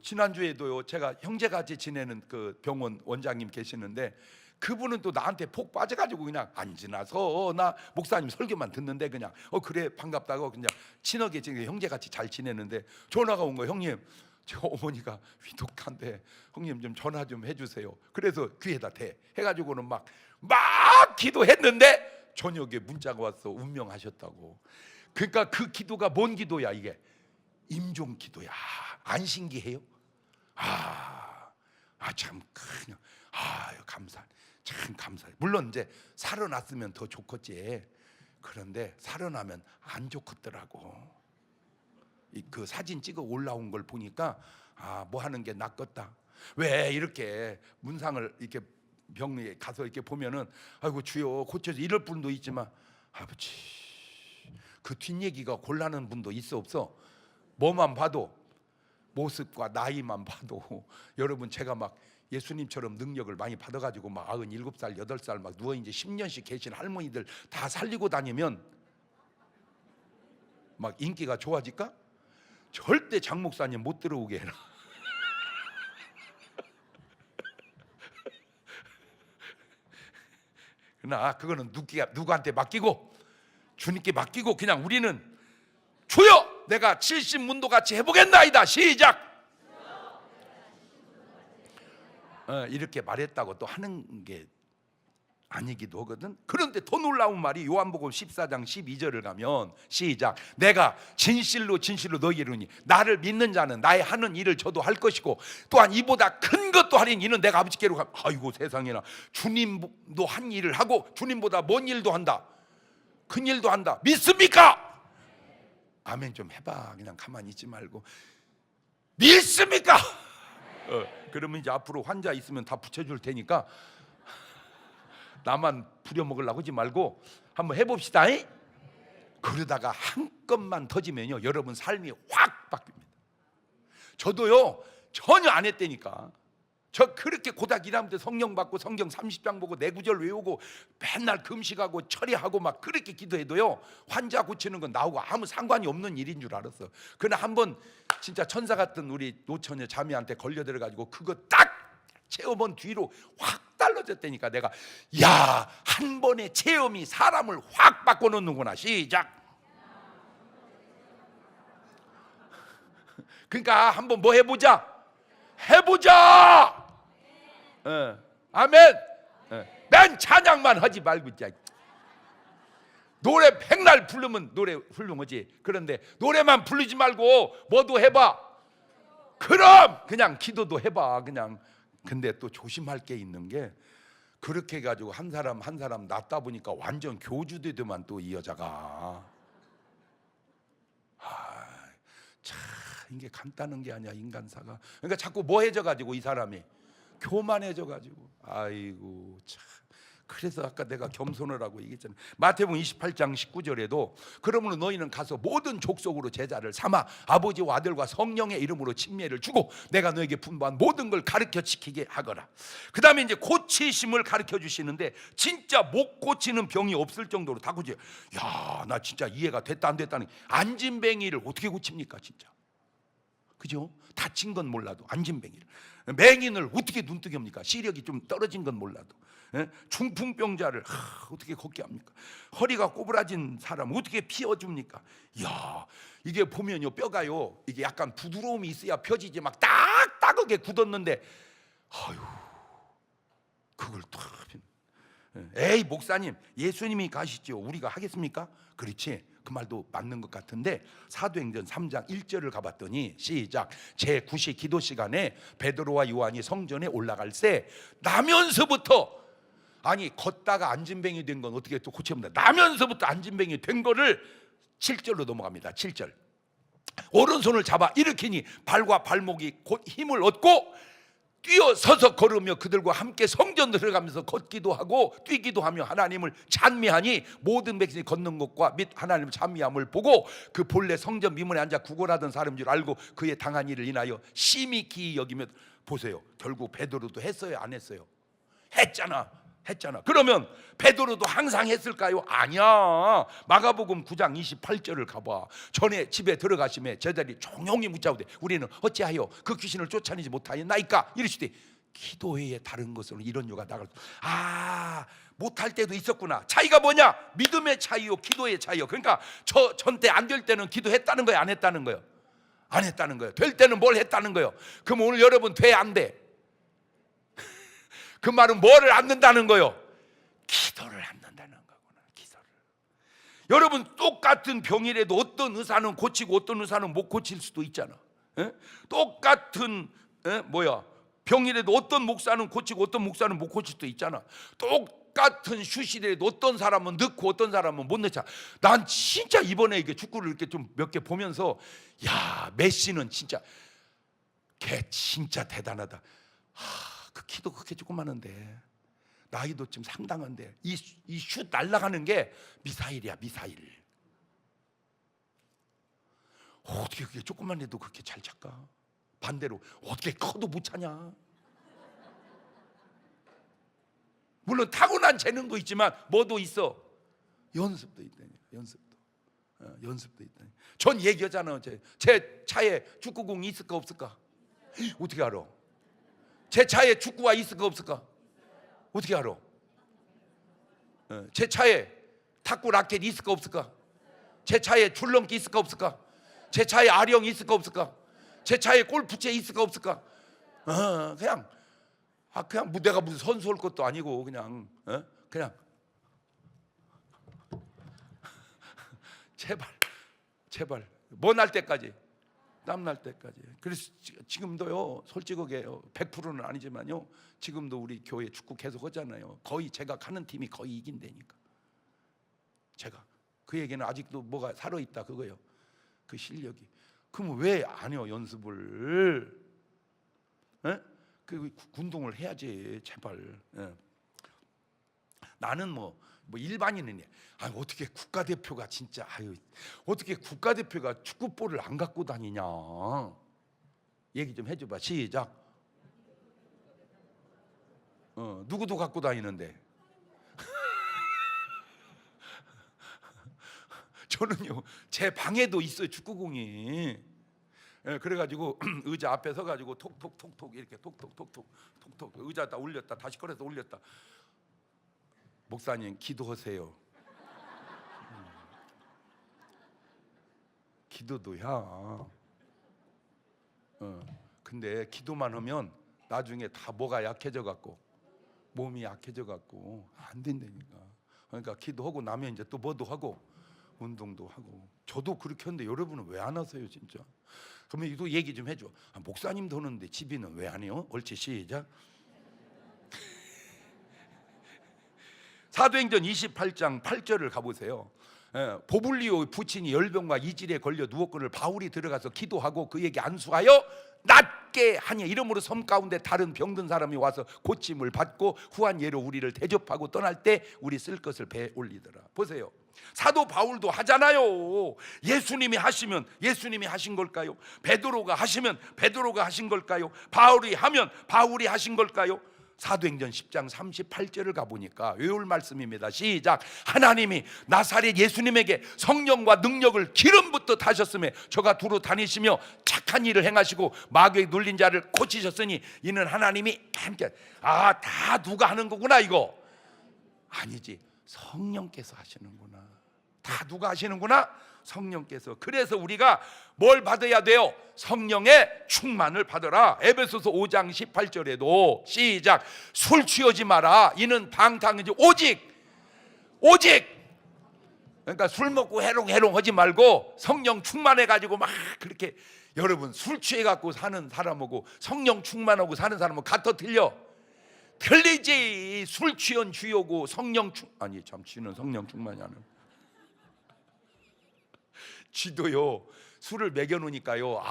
지난주에도요, 제가 형제같이 지내는 그 병원 원장님 계시는데 그분은 또 나한테 폭 빠져가지고 그냥 안 지나서 나 목사님 설교만 듣는데 그냥 그래 반갑다고 그냥 친하게 지금 형제같이 잘 지내는데 전화가 온 거예요. 형님, 저 어머니가 위독한데 형님 좀 전화 좀 해주세요. 그래서 귀에다 대 해가지고는 막 기도했는데 저녁에 문자가 왔어. 운명하셨다고. 그러니까 그 기도가 뭔 기도야? 이게 임종 기도야. 안 신기해요? 참 그냥 감사. 참 감사해. 물론 이제 살아났으면 더 좋겠지. 그런데 살아나면 안 좋겠더라고. 그 사진 찍어 올라온 걸 보니까 뭐 하는 게 낫겠다. 왜 이렇게 문상을 이렇게 병리에 가서 이렇게 보면은 아이고 주여 고쳐서 이럴 분도 있지만 아버지 그 뒷얘기가 곤란한 분도 있어 없어? 뭐만 봐도 모습과 나이만 봐도 여러분 제가 막 예수님처럼 능력을 많이 받아가지고 막 97살, 8살 막 누워 이제 10년씩 계신 할머니들 다 살리고 다니면 막 인기가 좋아질까? 절대 장 목사님 못 들어오게 해라. 그러나 그거는 누구한테 맡기고 주님께 맡기고 그냥 우리는 주여 내가 70문도 같이 해보겠나이다. 시작. 이렇게 말했다고 또 하는 게 아니기도 하거든. 그런데 더 놀라운 말이 요한복음 14장 12절을 가면 시작. 내가 진실로 너희에게 이르노니 나를 믿는 자는 나의 하는 일을 저도 할 것이고 또한 이보다 큰 것도 하리니 이는 내가 아버지께로 가. 아이고 세상에나 주님도 한 일을 하고 주님보다 먼 일도 한다. 큰 일도 한다. 믿습니까? 아멘 좀 해봐. 그냥 가만히 있지 말고 믿습니까? 그러면 이제 앞으로 환자 있으면 다 붙여줄 테니까 나만 부려먹으려고 하지 말고 한번 해봅시다. 그러다가 한 건만 터지면요 여러분 삶이 확 바뀝니다. 저도요 전혀 안 했다니까. 저 그렇게 고작 1학년 때 성령 받고 성경 30장 보고 내 구절 외우고 맨날 금식하고 철야하고 막 그렇게 기도해도요 환자 고치는 건 나하고 아무 상관이 없는 일인 줄 알았어. 그러나 한번 진짜 천사 같은 우리 노처녀 자매한테 걸려들어가지고 그거 딱 체험한 뒤로 확 달라졌다니까. 내가 야, 한 번의 체험이 사람을 확 바꿔놓는구나. 시작. 그러니까 한번 뭐 해보자. 아멘. 맨 찬양만 하지 말고 있자. 노래 백날 부르면 노래 훌륭하지. 그런데 노래만 부르지 말고 뭐도 해봐. 그럼 그냥 기도도 해봐. 그냥. 근데 또 조심할 게 있는 게 그렇게 해가지고 한 사람 낳다 보니까 완전 교주되더만 또 이 여자가. 참 이게 간단한 게 아니야 인간사가. 그러니까 자꾸 뭐해져가지고 이 사람이 교만해져가지고 아이고 참. 그래서 아까 내가 겸손을 하고 얘기했잖아요. 마태복음 28장 19절에도 그러므로 너희는 가서 모든 족속으로 제자를 삼아 아버지와 아들과 성령의 이름으로 침례를 주고 내가 너에게 분부한 모든 걸 가르쳐 지키게 하거라. 그 다음에 이제 고치심을 가르쳐 주시는데 진짜 못 고치는 병이 없을 정도로 다 고쳐요. 야, 나 진짜 이해가 됐다 안 됐다는. 안진뱅이를 어떻게 고칩니까 진짜. 그죠? 다친 건 몰라도 안진뱅이를. 맹인을 어떻게 눈뜨게 합니까? 시력이 좀 떨어진 건 몰라도. 중풍병자를 어떻게 걷게 합니까? 허리가 꼬부라진 사람 어떻게 피워줍니까? 이야, 이게 보면요 뼈가요 이게 약간 부드러움이 있어야 펴지지 막 딱딱하게 굳었는데 아유 그걸 탁. 에이 목사님 예수님이 가시죠 우리가 하겠습니까? 그렇지. 그 말도 맞는 것 같은데 사도행전 3장 1절을 가봤더니 시작. 제9시 기도 시간에 베드로와 요한이 성전에 올라갈 때 나면서부터 아니 걷다가 안진뱅이 된 건 어떻게 또 고쳐봅니다. 나면서부터 안진뱅이 된 거를 7절로 넘어갑니다. 7절. 오른손을 잡아 일으키니 발과 발목이 곧 힘을 얻고 뛰어서서 걸으며 그들과 함께 성전 들어가면서 걷기도 하고 뛰기도 하며 하나님을 찬미하니 모든 백성이 걷는 것과 및 하나님을 찬미함을 보고 그 본래 성전 미문에 앉아 구걸하던 사람인 줄 알고 그의 당한 일을 인하여 심히 기이 여기며. 보세요, 결국 베드로도 했어요, 안 했어요? 했잖아. 그러면 베드로도 항상 했을까요? 아니야. 마가복음 9장 28절을 가봐. 전에 집에 들어가심에 제자들이 조용히 묻자오되 우리는 어찌하여 그 귀신을 쫓아내지 못하였나이까 이르시되 기도 외에 다른 것으로 이런 요가 나갈. 못할 때도 있었구나. 차이가 뭐냐? 믿음의 차이요, 기도의 차이요. 그러니까 전때 안 될 때는 기도했다는 거예요, 안 했다는 거예요? 안 했다는 거예요. 될 때는 뭘 했다는 거예요? 그럼 오늘 여러분 돼, 안 돼? 그 말은 뭐를 않는다는 거요? 기도를 않는다는 거구나. 기도를. 여러분, 똑같은 병이라도 어떤 의사는 고치고 어떤 의사는 못 고칠 수도 있잖아. 똑같은 병이라도 어떤 목사는 고치고 어떤 목사는 못 고칠 수도 있잖아. 똑같은 슛이라도 어떤 사람은 넣고 어떤 사람은 못 넣잖아. 난 진짜 이번에 이게 축구를 이렇게 좀 몇 개 보면서, 야, 메시는 진짜 걔 진짜 대단하다. 그 키도 그렇게 조그마한데 나이도 좀 상당한데 이 슛 날아가는 게 미사일이야, 미사일. 어떻게 그게 조그만 애도 그렇게 잘 찰까? 반대로 어떻게 커도 못 차냐? 물론 타고난 재능도 있지만 뭐도 있어? 연습도 있다니. 연습도 있다니. 전 얘기하잖아요. 제 차에 축구공이 있을까 없을까? 어떻게 알아? 제 차에 축구화 있을까 없을까? 어떻게 알아? 제 차에 탁구 라켓 있을까 없을까? 제 차에 줄넘기 있을까 없을까? 제 차에 아령 있을까 없을까? 제 차에 골프채 있을까 없을까? 그냥 내가 무슨 선수 할 것도 아니고 그냥 제발 뭐 날 때까지, 땀 날 때까지. 그래서 지금도요, 솔직하게요, 100%는 아니지만요, 지금도 우리 교회 축구 계속 하잖아요. 거의 제가 가는 팀이 거의 이긴다니까. 제가 그 얘기는 아직도 뭐가 살아있다 그거예요. 그 실력이. 그럼 왜 안 해요, 연습을? 그 운동을 해야지, 제발. 나는 뭐 일반인이네. 어떻게 국가대표가 진짜, 어떻게 국가대표가 축구볼을 안 갖고 다니냐? 얘기 좀 해줘봐. 시작. 누구도 갖고 다니는데. 저는요, 제 방에도 있어요, 축구공이. 그래가지고 의자 앞에 서가지고 톡톡톡톡 이렇게 톡톡톡톡 의자다 올렸다 다시 꺼내서 올렸다. 목사님 기도하세요. 기도도야. 근데 기도만 하면 나중에 다 뭐가 약해져 갖고, 몸이 약해져 갖고 안 된다니까. 그러니까 기도하고 나면 이제 또 뭐도 하고 운동도 하고. 저도 그렇게 하는데 여러분은 왜 안 하세요, 진짜? 그러면 이거 얘기 좀 해줘. 목사님도 하는데 집이는 왜 안 해요? 옳지, 시작. 사도행전 28장 8절을 가보세요. 보블리오 부친이 열병과 이질에 걸려 누웠거늘 바울이 들어가서 기도하고 그에게 안수하여 낫게 하니 이러므로 섬 가운데 다른 병든 사람이 와서 고침을 받고 후한 예로 우리를 대접하고 떠날 때 우리 쓸 것을 배에 올리더라. 보세요, 사도 바울도 하잖아요. 예수님이 하시면 예수님이 하신 걸까요? 베드로가 하시면 베드로가 하신 걸까요? 바울이 하면 바울이 하신 걸까요? 사도행전 10장 38절을 가보니까 외울 말씀입니다. 시작. 하나님이 나사렛 예수님에게 성령과 능력을 기름부터 타셨음에 저가 두루 다니시며 착한 일을 행하시고 마귀에 눌린 자를 고치셨으니 이는 하나님이 함께. 다 누가 하는 거구나 이거? 아니지, 성령께서 하시는구나. 다 누가 하시는구나? 성령께서. 그래서 우리가 뭘 받아야 돼요? 성령의 충만을 받아라. 에베소서 5장 18절에도 시작. 술 취하지 마라. 이는 방탕이지 오직. 그러니까 술 먹고 해롱해롱 하지 말고 성령 충만해 가지고 막 그렇게. 여러분, 술 취해 갖고 사는 사람하고 성령 충만하고 사는 사람은 같아 틀려? 틀리지. 술 취한 쥐하고 쥐는 성령 충만이 하는. 쥐도요, 술을 먹여놓으니까요.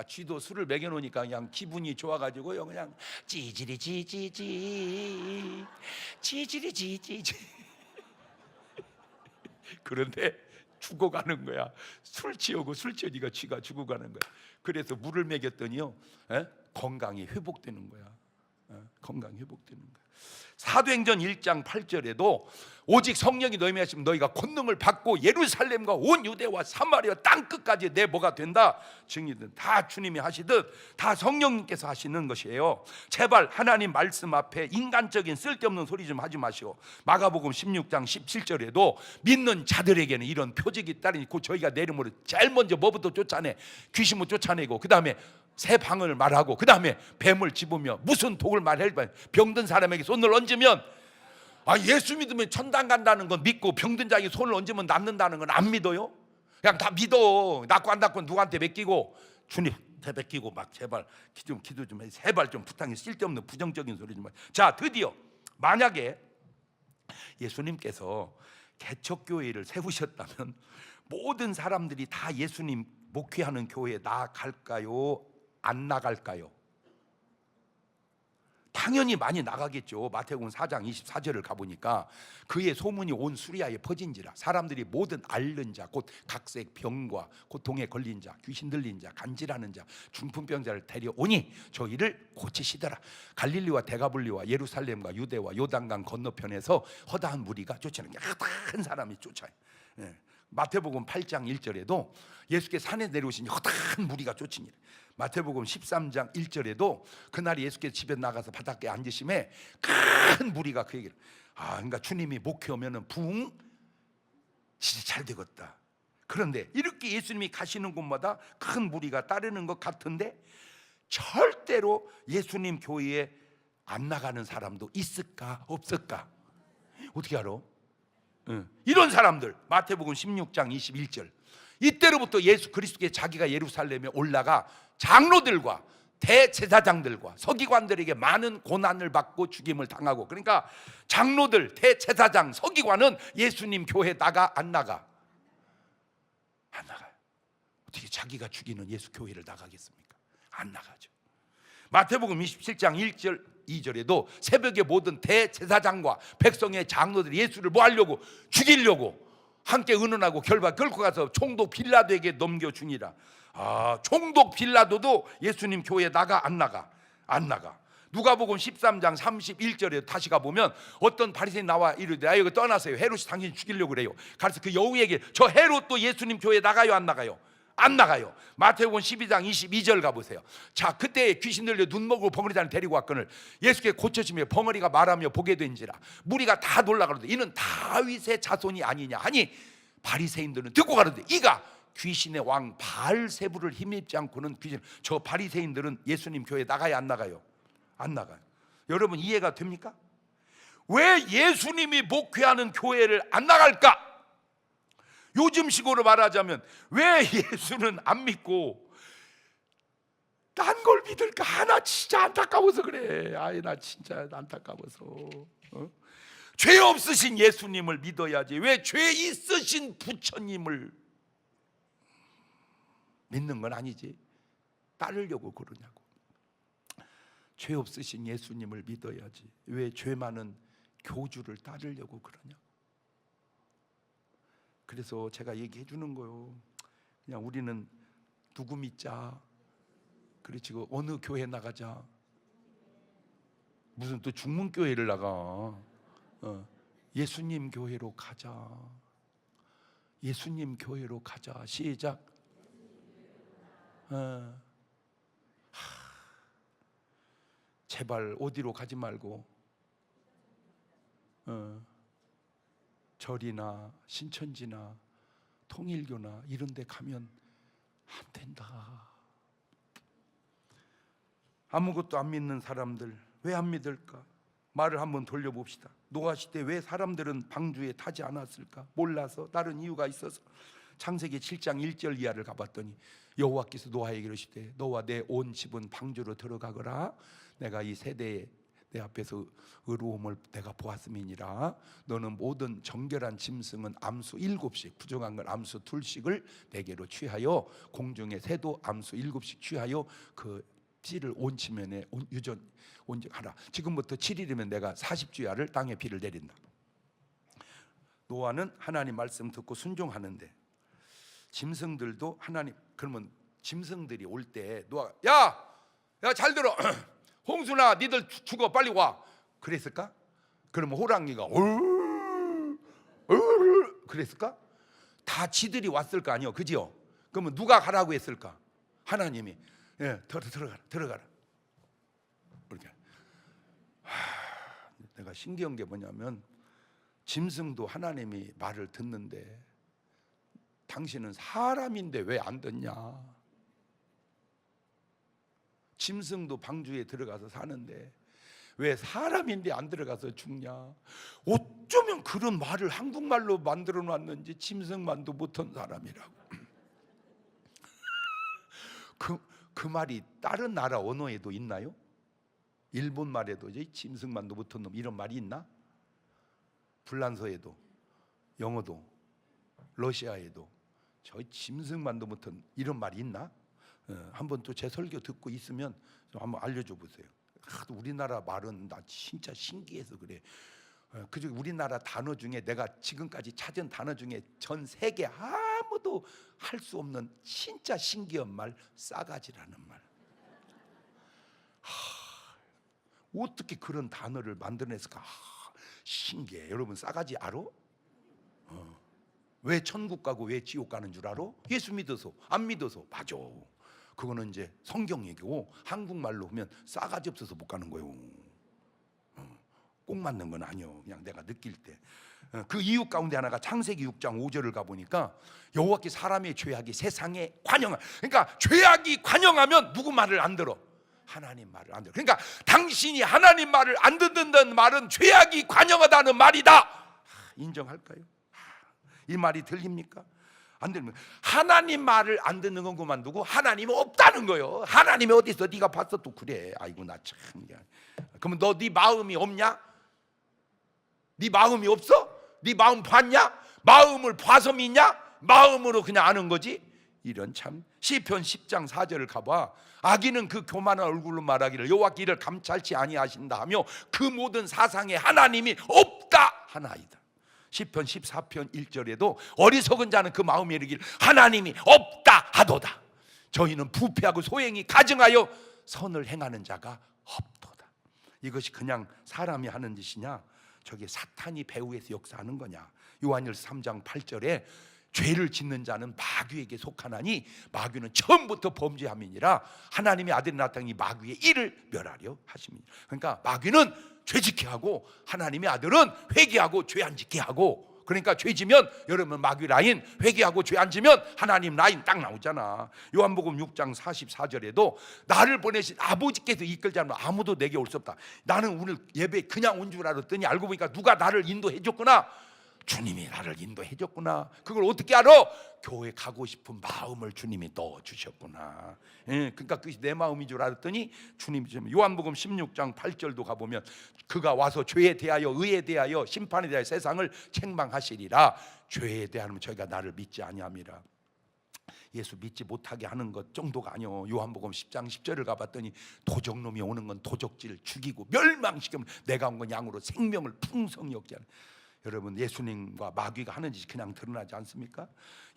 쥐도 술을 먹여놓으니까 그냥 기분이 좋아가지고요. 그냥 찌질이 찌찌찌 찌질이 찌찌찌. 그런데 죽어가는 거야. 술 취하고 술 취하니까 쥐가 죽어가는 거야. 그래서 물을 먹였더니요, 건강이 회복되는 거야. 건강이 회복되는 거야. 사도행전 1장 8절에도 오직 성령이 너희 하시면 너희가 권능을 받고 예루살렘과 온 유대와 사마리아 땅 끝까지 내 뭐가 된다. 증인들 다 주님이 하시듯 다 성령님께서 하시는 것이에요. 제발 하나님 말씀 앞에 인간적인 쓸데없는 소리 좀 하지 마시오. 마가복음 16장 17절에도 믿는 자들에게는 이런 표적이 따르니 곧 저희가 내 이름으로 제일 먼저 뭐부터 쫓아내? 귀신을 쫓아내고 그 다음에 새 방을 말하고 그 다음에 뱀을 집으며 무슨 독을 말할 바 병든 사람에게 손을 얹으면 예수 믿으면 천당 간다는 건 믿고 병든 자에게 손을 얹으면 낫는다는 건 안 믿어요? 그냥 다 믿어. 낫고 안 낫고 누구한테 맡기고 주님한테 맡기고 막 제발 기도 좀 해. 제발 좀 부탁해. 쓸데없는 부정적인 소리 좀 해. 자, 드디어 만약에 예수님께서 개척교회를 세우셨다면 모든 사람들이 다 예수님 목회하는 교회에 나갈까요? 안 나갈까요? 당연히 많이 나가겠죠. 마태복음 4장 24절을 가보니까 그의 소문이 온 수리아에 퍼진지라 사람들이 모든 앓는 자 곧 각색 병과 고통에 걸린 자 귀신 들린 자 간질하는 자 중풍병자를 데려오니 저희를 고치시더라. 갈릴리와 데가볼리와 예루살렘과 유대와 요단강 건너편에서 허다한 무리가 쫓아내는 게 허다한 사람이 쫓아요. 마태복음 8장 1절에도 예수께서 산에 내려오시니 허다한 무리가 쫓으니라. 마태복음 13장 1절에도 그날 예수께서 집에 나가서 바닷가에 앉으심에 큰 무리가 그 얘기를 그러니까 주님이 목회 오면은 붕 진짜 잘 되겠다. 그런데 이렇게 예수님이 가시는 곳마다 큰 무리가 따르는 것 같은데 절대로 예수님 교회에 안 나가는 사람도 있을까 없을까? 어떻게 알아? 이런 사람들 마태복음 16장 21절 이때로부터 예수 그리스도께 자기가 예루살렘에 올라가 장로들과 대제사장들과 서기관들에게 많은 고난을 받고 죽임을 당하고 그러니까 장로들, 대제사장, 서기관은 예수님 교회 나가 안 나가? 안 나가요. 어떻게 자기가 죽이는 예수 교회를 나가겠습니까? 안 나가죠. 마태복음 27장 1절 2절에도 새벽에 모든 대제사장과 백성의 장로들이 예수를 뭐 하려고? 죽이려고 함께 의논하고 결과 끌고 가서 총독 빌라도에게 넘겨주니라. 총독 빌라도도 예수님 교회에 나가 안 나가? 안 나가. 누가복음 13장 31절에 다시 가보면 어떤 바리새인 나와 이르되 이거 떠나세요. 헤롯이 당신 죽이려고 그래요. 그래서 그 여우에게 저 헤롯도 예수님 교회에 나가요 안 나가요? 안 나가요. 마태복음 12장 22절 가보세요. 자, 그때 귀신 들려 눈먹고 벙어리단을 데리고 왔거늘 예수께 고쳐지며 벙어리가 말하며 보게 된지라 무리가 다 놀라가로되 이는 다윗의 자손이 아니냐 하니 바리새인들은 듣고 가로되 이가 귀신의 왕 바알세부를 힘입지 않고는 귀신. 저 바리새인들은 예수님 교회에 나가요 안 나가요? 안 나가요. 여러분 이해가 됩니까? 왜 예수님이 목회하는 교회를 안 나갈까? 요즘식으로 말하자면 왜 예수는 안 믿고 딴 걸 믿을까? 나 진짜 안타까워서 그래. 나 진짜 안타까워서. 죄 없으신 예수님을 믿어야지 왜 죄 있으신 부처님을 믿는 건 아니지 따르려고 그러냐고. 죄 없으신 예수님을 믿어야지 왜 죄 많은 교주를 따르려고 그러냐. 그래서 제가 얘기해 주는 거요. 그냥 우리는 누구 믿자. 그렇지 어느 교회 나가자. 무슨 또 중문교회를 나가. 예수님 교회로 가자. 예수님 교회로 가자. 시작. 제발 어디로 가지 말고 절이나 신천지나 통일교나 이런 데 가면 안 된다. 아무것도 안 믿는 사람들 왜 안 믿을까? 말을 한번 돌려봅시다. 노아 시대 왜 사람들은 방주에 타지 않았을까? 몰라서 다른 이유가 있어서. 창세기 7장 1절 이하를 가봤더니 여호와께서 노아에게 이르시되 너와 내 온 집은 방주로 들어가거라. 내가 이 세대에 내 앞에서 의로움을 내가 보았음이니라. 너는 모든 정결한 짐승은 암수 7씩, 부정한 건 암수 2씩을 내게로 취하여 공중의 새도 암수 7씩 취하여 그 씨를 온치면에 온전하라. 지금부터 7일이면 내가 40주야를 땅에 비를 내린다. 노아는 하나님 말씀 듣고 순종하는데 짐승들도 하나님, 그러면 짐승들이 올 때 노아가 야 잘 들어 홍수나 니들 죽어 빨리 와 그랬을까? 그러면 호랑이가 그랬을까? 다 지들이 왔을 거 아니요, 그지요? 그러면 누가 가라고 했을까? 하나님이 들어가라 이렇게. 내가 신기한 게 뭐냐면 짐승도 하나님이 말을 듣는데 당신은 사람인데 왜 안 듣냐? 짐승도 방주에 들어가서 사는데 왜 사람인데 안 들어가서 죽냐? 어쩌면 그런 말을 한국말로 만들어 놨는지 짐승만도 못한 사람이라고. 그 말이 다른 나라 언어에도 있나요? 일본 말에도 짐승만도 못한 놈 이런 말이 있나? 불란서에도, 영어도, 러시아에도 저 짐승만도 못한 이런 말이 있나? 한번 또 제 설교 듣고 있으면 좀 한번 알려줘 보세요. 우리나라 말은 나 진짜 신기해서 그래. 그중 우리나라 단어 중에 내가 지금까지 찾은 단어 중에 전 세계 아무도 할 수 없는 진짜 신기한 말, 싸가지라는 말. 어떻게 그런 단어를 만들어냈을까? 신기해. 여러분 싸가지 알아? 왜 천국 가고 왜 지옥 가는 줄 알아? 예수 믿어서. 안 믿어서. 맞아. 그거는 이제 성경 얘기고 한국말로 하면 싸가지 없어서 못 가는 거예요. 꼭 맞는 건 아니요. 그냥 내가 느낄 때. 그 이유 가운데 하나가 창세기 6장 5절을 가보니까 여호와께 사람의 죄악이 세상에 관영하. 그러니까 죄악이 관영하면 누구 말을 안 들어? 하나님 말을 안 들어. 그러니까 당신이 하나님 말을 안 듣는다는 말은 죄악이 관영하다는 말이다. 인정할까요? 이 말이 들립니까? 안 들면 하나님 말을 안 듣는 건 그만두고 하나님이 없다는 거예요. 하나님이 어디 있어? 네가 봤어? 또 그래. 아이고 나 참. 그러면 너 네 마음이 없냐? 네 마음이 없어? 네 마음 봤냐? 마음을 봐서 믿냐? 마음으로 그냥 아는 거지? 이런 참. 시편 10장 4절을 가봐. 악인은 그 교만한 얼굴로 말하기를 여호와께 이를 감찰치 아니하신다 하며 그 모든 사상에 하나님이 없다 하나이다. 시편 14편 1절에도 어리석은 자는 그 마음에 이르기를 하나님이 없다 하도다. 저희는 부패하고 소행이 가증하여 선을 행하는 자가 없도다. 이것이 그냥 사람이 하는 짓이냐? 저게 사탄이 배후에서 역사하는 거냐? 요한일서 3장 8절에 죄를 짓는 자는 마귀에게 속하나니 마귀는 처음부터 범죄함이니라 하나님의 아들이 나타나니 마귀의 일을 멸하려 하십니다. 그러니까 마귀는 죄짓게 하고 하나님의 아들은 회개하고 죄 안 짓게 하고. 그러니까 죄 지면 여러분 마귀 라인, 회개하고 죄 안 지면 하나님 라인 딱 나오잖아. 요한복음 6장 44절에도 나를 보내신 아버지께서 이끌자면 아무도 내게 올 수 없다. 나는 오늘 예배 그냥 온 줄 알았더니 알고 보니까 누가 나를 인도해 줬구나. 주님이 나를 인도해 줬구나. 그걸 어떻게 알아? 교회 가고 싶은 마음을 주님이 넣어주셨구나. 그러니까 그것이 내 마음인 줄 알았더니 주님이 주셨습니다. 요한복음 16장 8절도 가보면 그가 와서 죄에 대하여 의에 대하여 심판에 대하여 세상을 책망하시리라. 죄에 대하면 저희가 나를 믿지 아니함이라. 예수 믿지 못하게 하는 것 정도가 아니요. 요한복음 10장 10절을 가봤더니 도적놈이 오는 건 도적질 죽이고 멸망시키면 내가 온 건 양으로 생명을 풍성히 얻게 하는. 여러분 예수님과 마귀가 하는 짓이 그냥 드러나지 않습니까?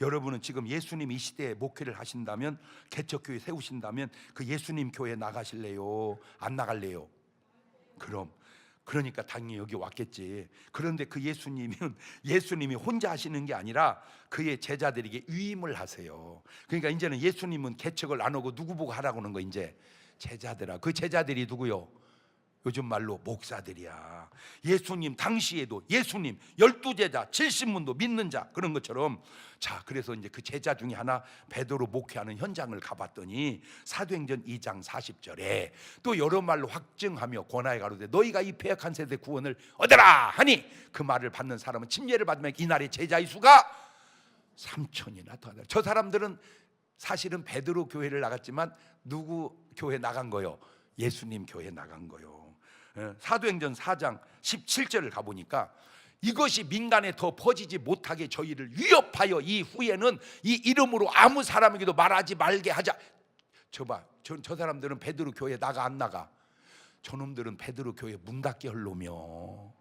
여러분은 지금 예수님 이 시대에 목회를 하신다면 개척교회 세우신다면 그 예수님 교회 나가실래요? 안 나갈래요? 그러니까 당연히 여기 왔겠지. 그런데 그 예수님이 혼자 하시는 게 아니라 그의 제자들에게 위임을 하세요. 그러니까 이제는 예수님은 개척을 안 하고 누구 보고 하라고 하는 거 이제 제자들아. 그 제자들이 누구요? 요즘 말로 목사들이야. 예수님 당시에도 예수님 12제자 70문도 믿는 자 그런 것처럼. 자, 그래서 이제 그 제자 중에 하나 베드로 목회하는 현장을 가봤더니 사도행전 2장 40절에 또 여러 말로 확증하며 권하여 가로되 너희가 이 패역한 세대 구원을 얻으라 하니 그 말을 받는 사람은 침례를 받으면 이날의 제자의 수가 3,000이나 더 하더라. 저 사람들은 사실은 베드로 교회를 나갔지만 누구 교회 나간 거요? 예수님 교회 나간 거요. 사도행전 4장 17절을 가보니까 이것이 민간에 더 퍼지지 못하게 저희를 위협하여 이후에는 이 이름으로 아무 사람에게도 말하지 말게 하자. 저 사람들은 베드로 교회 나가 안 나가? 저놈들은 베드로 교회 문 닫게 하려며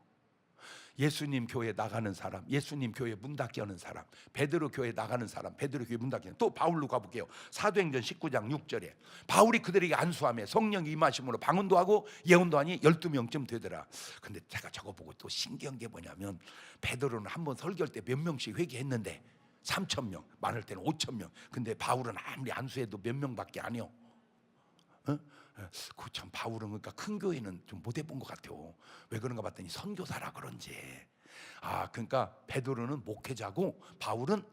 예수님 교회 나가는 사람, 예수님 교회 문 닫게 하는 사람, 베드로 교회 나가는 사람, 베드로 교회 문 닫게 하는. 또 바울로 가볼게요. 사도행전 19장 6절에 바울이 그들에게 안수하며 성령 임하심으로 방언도 하고 예언도 하니 12명쯤 되더라. 근데 제가 저거 보고 또 신기한 게 뭐냐면 베드로는 한번 설교할 때 몇 명씩 회개했는데 3,000명, 많을 때는 5,000명. 근데 바울은 아무리 안수해도 몇 명밖에 안 해요. 그 참 바울은 그러니까 큰 교회는 좀 못 해본 것 같아요. 왜 그런가 봤더니 선교사라 그런지. 그러니까 베드로는 목회자고 바울은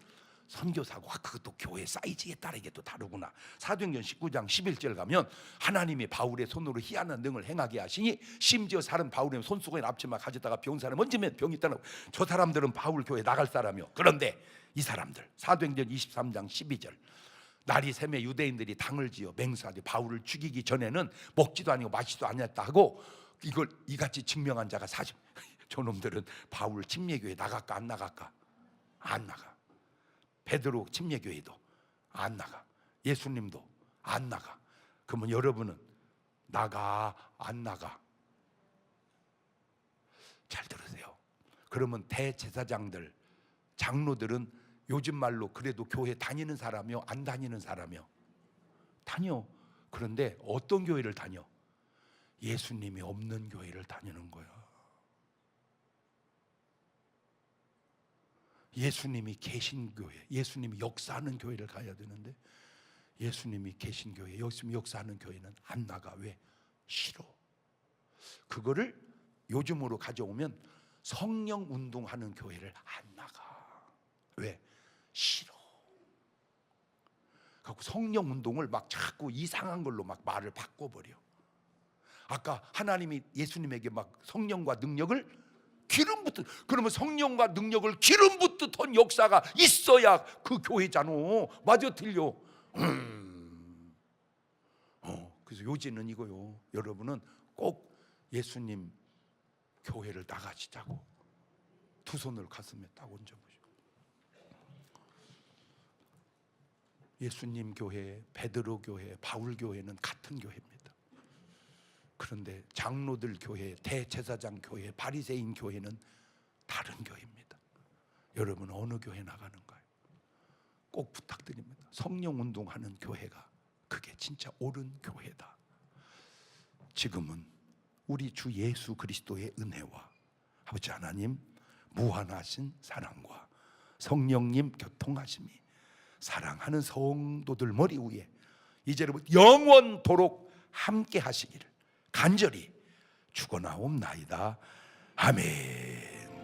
선교사고. 그것도 교회 사이즈에 따라 이게 또 다르구나. 사도행전 19장 11절 가면 하나님이 바울의 손으로 희한한 능을 행하게 하시니 심지어 사람 바울의 손수건에 앞치마 가졌다가 병 사람 얹으면 병이 있다는. 저 사람들은 바울 교회 나갈 사람이요. 그런데 이 사람들 사도행전 23장 12절 날이 새매 유대인들이 당을 지어 맹세하되 바울을 죽이기 전에는 먹지도 아니고 마시지도 아니었다 하고 이걸 이같이 증명한 자가 40. 저놈들은 바울 침례교회 나갈까 안 나갈까? 안 나가. 베드로 침례교회도 안 나가. 예수님도 안 나가. 그러면 여러분은 나가 안 나가? 잘 들으세요. 그러면 대제사장들, 장로들은 요즘 말로 그래도 교회 다니는 사람이요? 안 다니는 사람이요? 다녀. 그런데 어떤 교회를 다녀? 예수님이 없는 교회를 다니는 거야. 예수님이 계신 교회, 예수님이 역사하는 교회를 가야 되는데 예수님이 계신 교회, 예수님이 역사하는 교회는 안 나가. 왜? 싫어. 그거를 요즘으로 가져오면 성령 운동하는 교회를 안 나가. 왜? 싫어. 갖고 성령 운동을 막 자꾸 이상한 걸로 막 말을 바꿔버려. 아까 하나님이 예수님에게 막 성령과 능력을 기름 붓듯, 그러면 성령과 능력을 기름 붓듯한 역사가 있어야 그 교회잖아. 맞아 틀려? 그래서 요지는 이거요. 여러분은 꼭 예수님 교회를 나가시자고 두 손을 가슴에 딱 얹어보시고. 예수님 교회, 베드로 교회, 바울 교회는 같은 교회입니다. 그런데 장로들 교회, 대제사장 교회, 바리새인 교회는 다른 교회입니다. 여러분 어느 교회 나가는가요? 꼭 부탁드립니다. 성령 운동하는 교회가 그게 진짜 옳은 교회다. 지금은 우리 주 예수 그리스도의 은혜와 아버지 하나님 무한하신 사랑과 성령님 교통하심이 사랑하는 성도들 머리 위에 이제부터 영원토록 함께 하시기를 간절히 축원하옵나이다. 아멘.